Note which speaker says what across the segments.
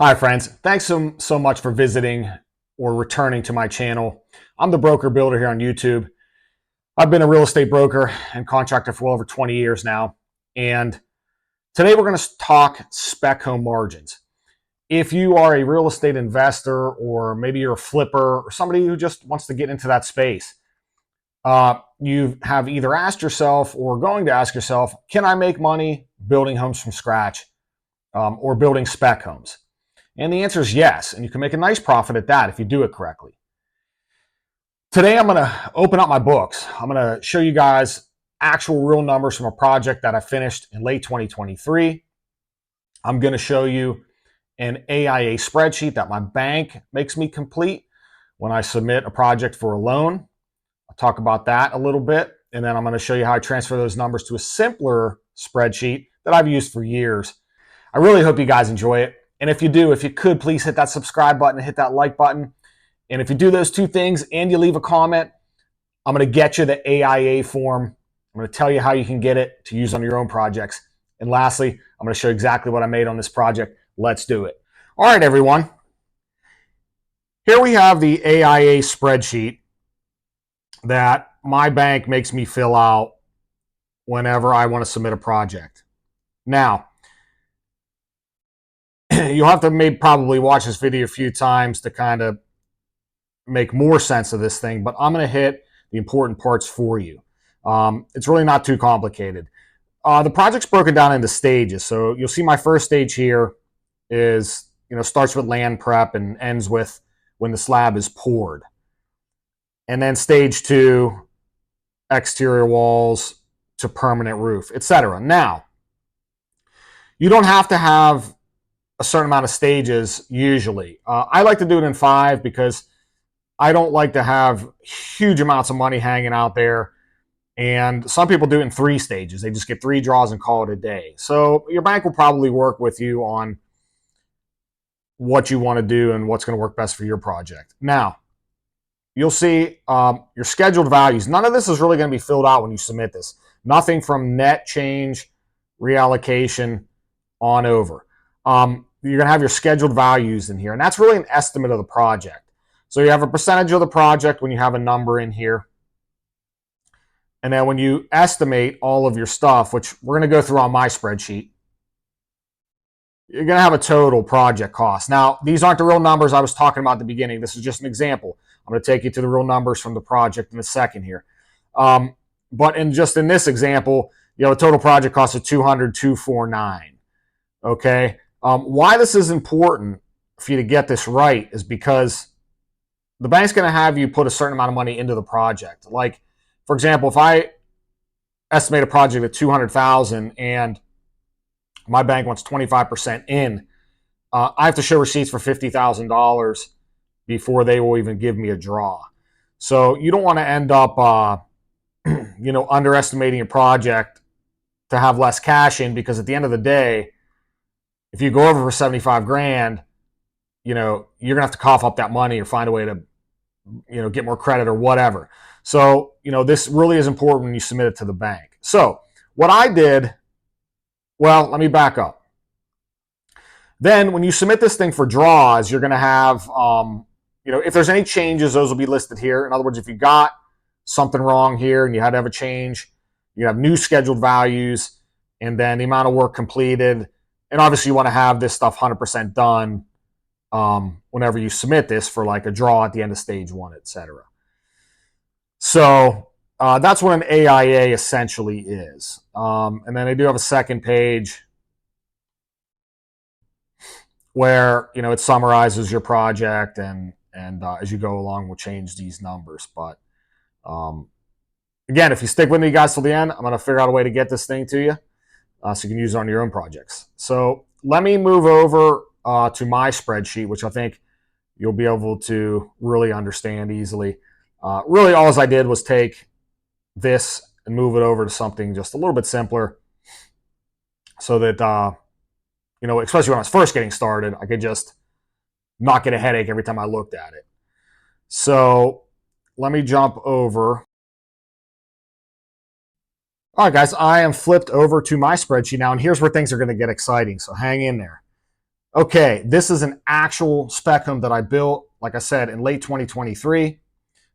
Speaker 1: Hi friends, thanks so much for visiting or returning to my channel. I'm the broker builder here on YouTube. I've been a real estate broker and contractor for well over 20 years now. And today we're going to talk spec home margins. If you are a real estate investor or maybe you're a flipper or somebody who just wants to get into that space, you have either asked yourself or going to ask yourself, can I make money building homes from scratch or building spec homes? And the answer is yes, and you can make a nice profit at that if you do it correctly. Today I'm going to open up my books. I'm going to show you guys actual real numbers from a project that I finished in late 2023. I'm going to show you an AIA spreadsheet that my bank makes me complete when I submit a project for a loan. I'll talk about that a little bit, and then I'm going to show you how I transfer those numbers to a simpler spreadsheet that I've used for years. I really hope you guys enjoy it. And if you do, if you could, please hit that subscribe button and hit that like button. And if you do those two things and you leave a comment, I'm going to get you the AIA form. I'm going to tell you how you can get it to use on your own projects. And lastly, I'm going to show you exactly what I made on this project. Let's do it. All right, everyone. Here we have the AIA spreadsheet that my bank makes me fill out whenever I want to submit a project. Now, you'll have to probably watch this video a few times to kind of make more sense of this thing, but I'm going to hit the important parts for you. It's really not too complicated. The project's broken down into stages. So you'll see my first stage here is, starts with land prep and ends with when the slab is poured. And then stage 2, exterior walls to permanent roof, etc. Now, you don't have to have a certain amount of stages usually. I like to do it in 5 because I don't like to have huge amounts of money hanging out there. And some people do it in 3 stages. They just get 3 draws and call it a day. So your bank will probably work with you on what you want to do and what's going to work best for your project. Now, you'll see your scheduled values. None of this is really going to be filled out when you submit this. Nothing from net change, reallocation on over. You're going to have your scheduled values in here, and that's really an estimate of the project. So you have a percentage of the project when you have a number in here. And then when you estimate all of your stuff, which we're going to go through on my spreadsheet, you're going to have a total project cost. Now, these aren't the real numbers I was talking about at the beginning. This is just an example. I'm going to take you to the real numbers from the project in a second here. But in this example, you have a total project cost of $200,249. Okay. Why this is important for you to get this right is because the bank's going to have you put a certain amount of money into the project. Like, for example, if I estimate a project at $200,000 and my bank wants 25% in, I have to show receipts for $50,000 before they will even give me a draw. So you don't want to end up, underestimating a project to have less cash in, because at the end of the day, if you go over for 75 grand, you're going to have to cough up that money or find a way to, get more credit or whatever. So, this really is important when you submit it to the bank. So what I did, let me back up. Then when you submit this thing for draws, you're going to have, if there's any changes, those will be listed here. In other words, if you got something wrong here and you had to have a change, you have new scheduled values, and then the amount of work completed. And obviously you want to have this stuff 100% done whenever you submit this for like a draw at the end of stage 1, etc. So that's what an AIA essentially is. And then I do have a second page where, it summarizes your project, and as you go along, we'll change these numbers. But again, if you stick with me guys till the end, I'm going to figure out a way to get this thing to you so you can use it on your own projects. So let me move over to my spreadsheet, which I think you'll be able to really understand easily. Really, all I did was take this and move it over to something just a little bit simpler so that, especially when I was first getting started, I could just not get a headache every time I looked at it. So let me jump over. All right, guys, I am flipped over to my spreadsheet now, and here's where things are going to get exciting, so hang in there. Okay, this is an actual spec home that I built, like I said, in late 2023.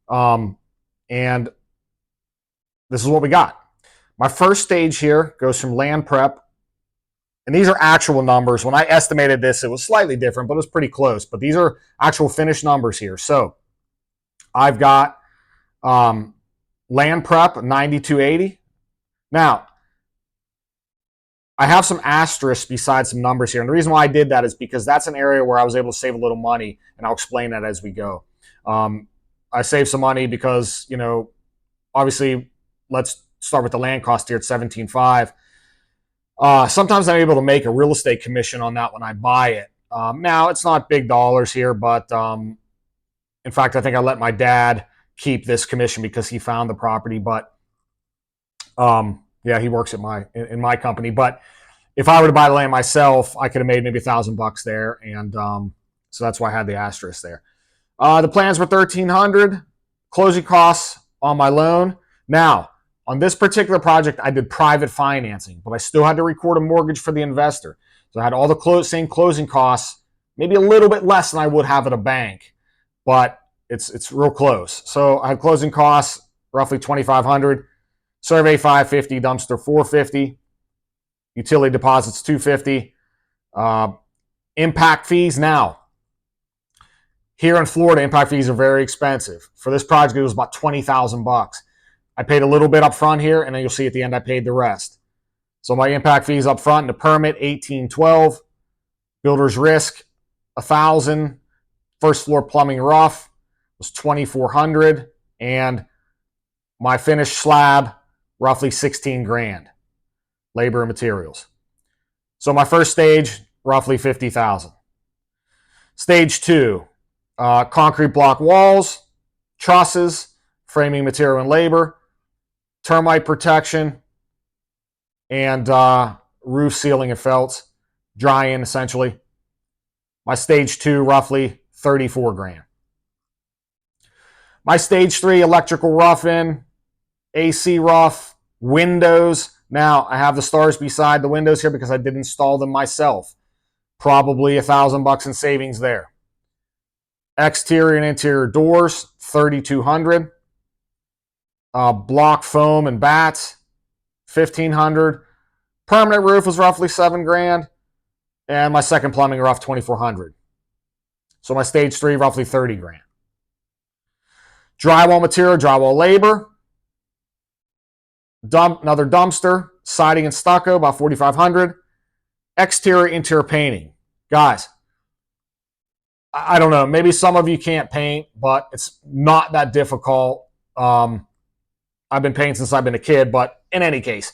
Speaker 1: And this is what we got. My first stage here goes from land prep, and these are actual numbers. When I estimated this, it was slightly different, but it was pretty close. But these are actual finished numbers here. So I've got land prep 9280. Now, I have some asterisks besides some numbers here. And the reason why I did that is because that's an area where I was able to save a little money, and I'll explain that as we go. I saved some money because, obviously, let's start with the land cost here at $17,500. Sometimes I'm able to make a real estate commission on that when I buy it. Now, it's not big dollars here, but in fact, I think I let my dad keep this commission because he found the property. But yeah, he works at in my company. But if I were to buy the land myself, I could have made maybe $1,000 there, and so that's why I had the asterisk there. The plans were $1,300. Closing costs on my loan. Now, on this particular project, I did private financing, but I still had to record a mortgage for the investor. So I had all the same closing costs, maybe a little bit less than I would have at a bank, but it's real close. So I had closing costs roughly $2,500, survey $550, dumpster $450, utility deposits $250, impact fees. Now, here in Florida, impact fees are very expensive. For this project, it was about $20,000. I paid a little bit up front here, and then you'll see at the end I paid the rest. So my impact fees up front, the permit $1,812, builder's risk $1,000, first floor plumbing rough was $2,400, and my finished slab roughly $16,000, labor and materials. So my first stage roughly $50,000. Stage 2, concrete block walls, trusses, framing material and labor, termite protection, and roof sealing and felts, dry-in essentially. My stage 2 roughly $34,000. My stage 3 electrical rough-in, AC rough, windows. Now I have the stars beside the windows here because I did install them myself. Probably $1,000 in savings there. Exterior and interior doors $3,200. Block foam and bats $1,500. Permanent roof was roughly $7,000, and my second plumbing rough $2,400. So my stage 3 roughly $30,000. Drywall material, drywall labor, another dumpster, siding and stucco about $4,500. Exterior, interior painting, guys. I don't know. Maybe some of you can't paint, but it's not that difficult. I've been painting since I've been a kid, but in any case,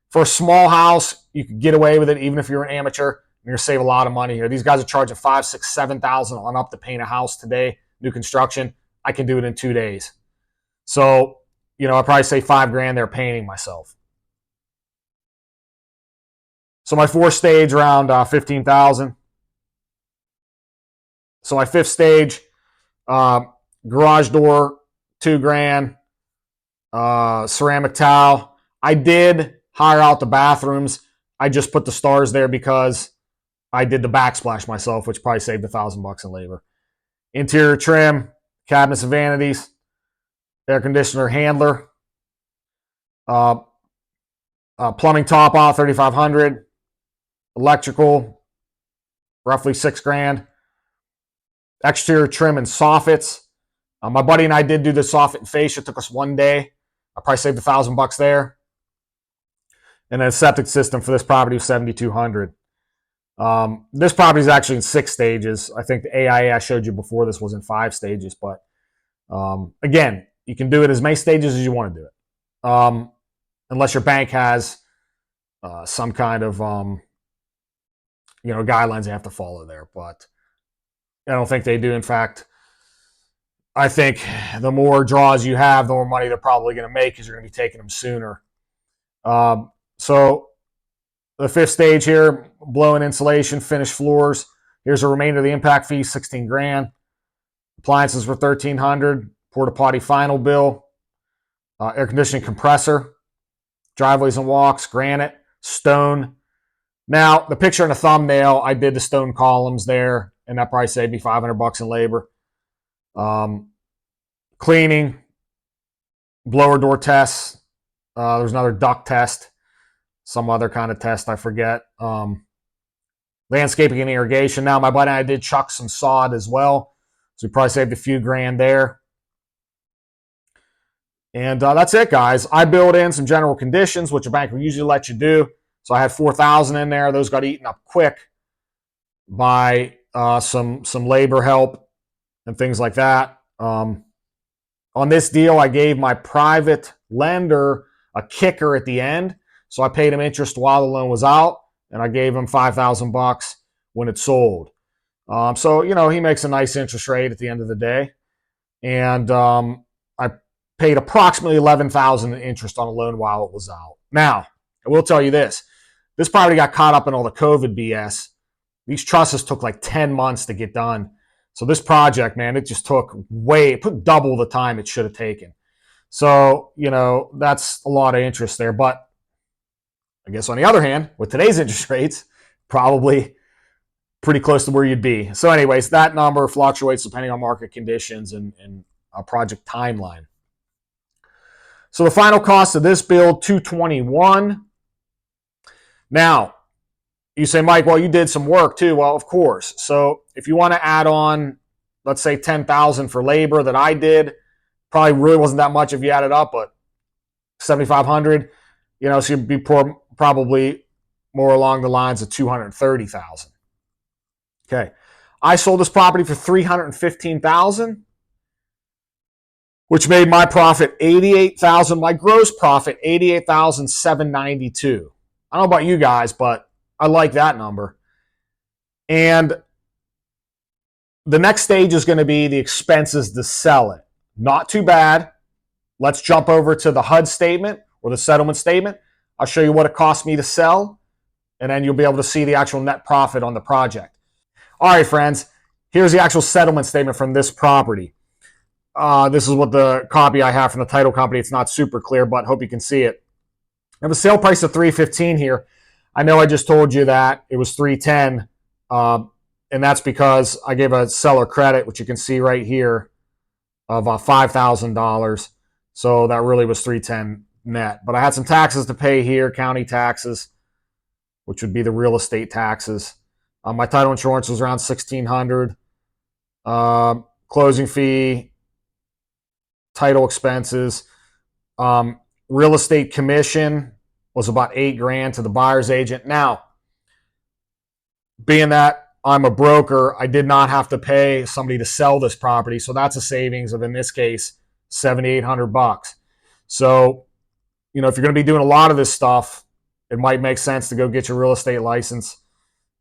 Speaker 1: for a small house, you can get away with it even if you're an amateur. You're going to save a lot of money here. These guys are charging $5,000, $6,000, $7,000 on up to paint a house today, new construction. I can do it in 2 days. So, I'd probably say $5,000 there painting myself. So my fourth stage around $15,000. So my fifth stage, garage door $2,000, ceramic tile. I did hire out the bathrooms. I just put the stars there because I did the backsplash myself, which probably saved $1,000 in labor. Interior trim, cabinets and vanities, air conditioner handler, plumbing top out $3,500, electrical roughly $6,000, exterior trim and soffits. My buddy and I did do the soffit and fascia. It took us 1 day. I probably saved $1,000 there. And then a septic system for this property was $7,200. This property is actually in 6 stages. I think the AIA I showed you before this was in 5 stages. But again, you can do it as many stages as you want to do it. Unless your bank has some kind of guidelines they have to follow there. But I don't think they do. In fact, I think the more draws you have, the more money they're probably going to make because you're going to be taking them sooner. So the fifth stage here, blowing insulation, finished floors. Here's the remainder of the impact fee, $16,000. Appliances were $1,300. Porta potty final bill. Air conditioning compressor. Driveways and walks, granite, stone. Now, the picture in the thumbnail, I did the stone columns there, and that probably saved me $500 in labor. Cleaning, blower door tests. There's another duct test, some other kind of test, I forget. Landscaping and irrigation. Now, my buddy and I did chuck some sod as well, so we probably saved a few grand there. And that's it, guys. I built in some general conditions, which a bank will usually let you do. So I had 4,000 in there. Those got eaten up quick by some labor help and things like that. On this deal, I gave my private lender a kicker at the end. So I paid him interest while the loan was out, and I gave him $5,000 when it sold. So, you know, he makes a nice interest rate at the end of the day. And I paid approximately $11,000 in interest on a loan while it was out. Now, I will tell you this. This property got caught up in all the COVID BS. These trusses took like 10 months to get done. So this project, man, it just took it took double the time it should have taken. So, you know, that's a lot of interest there. But I guess on the other hand, with today's interest rates, probably pretty close to where you'd be. So anyways, that number fluctuates depending on market conditions and a project timeline. So the final cost of this build, $221. Now, you say, Mike, well, you did some work too. Well, of course. So if you want to add on, let's say $10,000 for labor that I did, probably really wasn't that much if you add it up, but $7,500, you know, so you'd be probably more along the lines of $230,000. Okay. I sold this property for $315,000, which made my profit $88,000, my gross profit $88,792. I don't know about you guys, but I like that number. And the next stage is going to be the expenses to sell it. Not too bad. Let's jump over to the HUD statement or the settlement statement. I'll show you what it cost me to sell, and then you'll be able to see the actual net profit on the project. All right, friends, here's the actual settlement statement from this property. This is what the copy I have from the title company. It's not super clear, but hope you can see it. I have a sale price of $315 here. I know I just told you that it was $310, and that's because I gave a seller credit, which you can see right here, of $5,000. So that really was $310 net. But I had some taxes to pay here, county taxes, which would be the real estate taxes. My title insurance was around $1,600. Closing fee, title expenses. Real estate commission was about $8,000 to the buyer's agent. Now, being that I'm a broker, I did not have to pay somebody to sell this property, so that's a savings of, in this case, $7,800. So, you know, if you're going to be doing a lot of this stuff, it might make sense to go get your real estate license.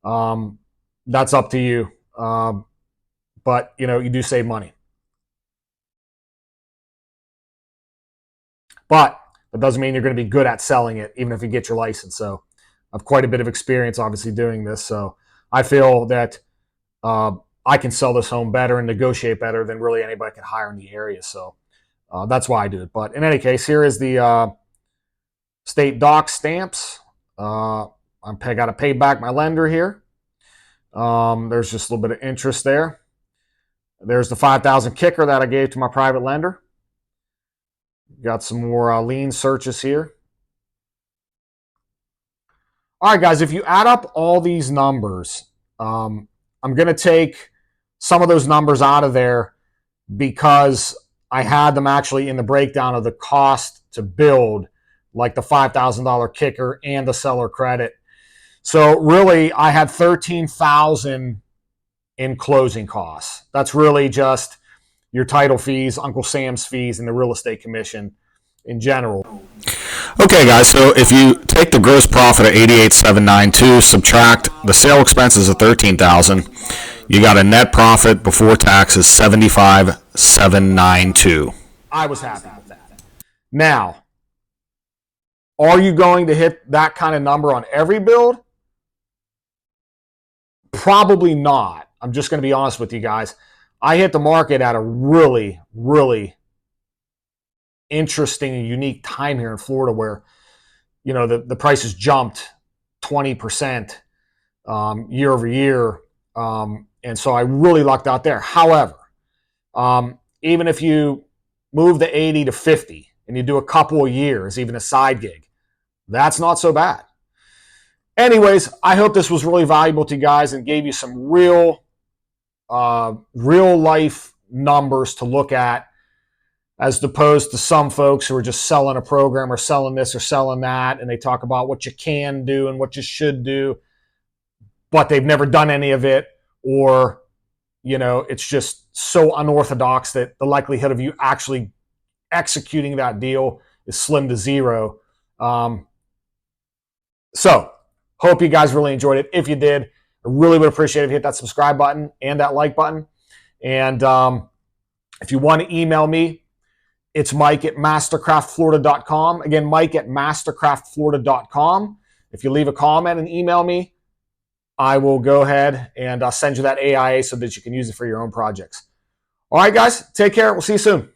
Speaker 1: That's up to you. But, you know, you do save money. But that doesn't mean you're going to be good at selling it, even if you get your license. So I have quite a bit of experience, obviously, doing this. So I feel that I can sell this home better and negotiate better than really anybody can hire in the area. So that's why I do it. But in any case, here is the state doc stamps. I got to pay back my lender here. There's just a little bit of interest there. There's the $5,000 kicker that I gave to my private lender. Got some more lien searches here. All right, guys, if you add up all these numbers, I'm going to take some of those numbers out of there because I had them actually in the breakdown of the cost to build, like the $5,000 kicker and the seller credit. So really, I had $13,000 in closing costs. That's really just your title fees, Uncle Sam's fees, and the real estate commission in general.
Speaker 2: Okay, guys, so if you take the gross profit of $88,792, subtract the sale expenses of $13,000, you got a net profit before taxes $75,792.
Speaker 1: I was happy with that. Now, are you going to hit that kind of number on every build? Probably not. I'm just going to be honest with you guys. I hit the market at a really, really interesting and unique time here in Florida where, you know, the prices jumped 20% year over year. And so I really lucked out there. However, even if you move the 80 to 50 and you do a couple of years, even a side gig, that's not so bad. Anyways, I hope this was really valuable to you guys and gave you some real life numbers to look at, as opposed to some folks who are just selling a program or selling this or selling that, and they talk about what you can do and what you should do, but they've never done any of it, or it's just so unorthodox that the likelihood of you actually executing that deal is slim to zero. So hope you guys really enjoyed it. If you did, I really would appreciate it if you hit that subscribe button and that like button. And if you want to email me, it's Mike@mastercraftflorida.com. Again, Mike@mastercraftflorida.com. If you leave a comment and email me, I will go ahead and send you that AIA so that you can use it for your own projects. All right, guys, take care. We'll see you soon.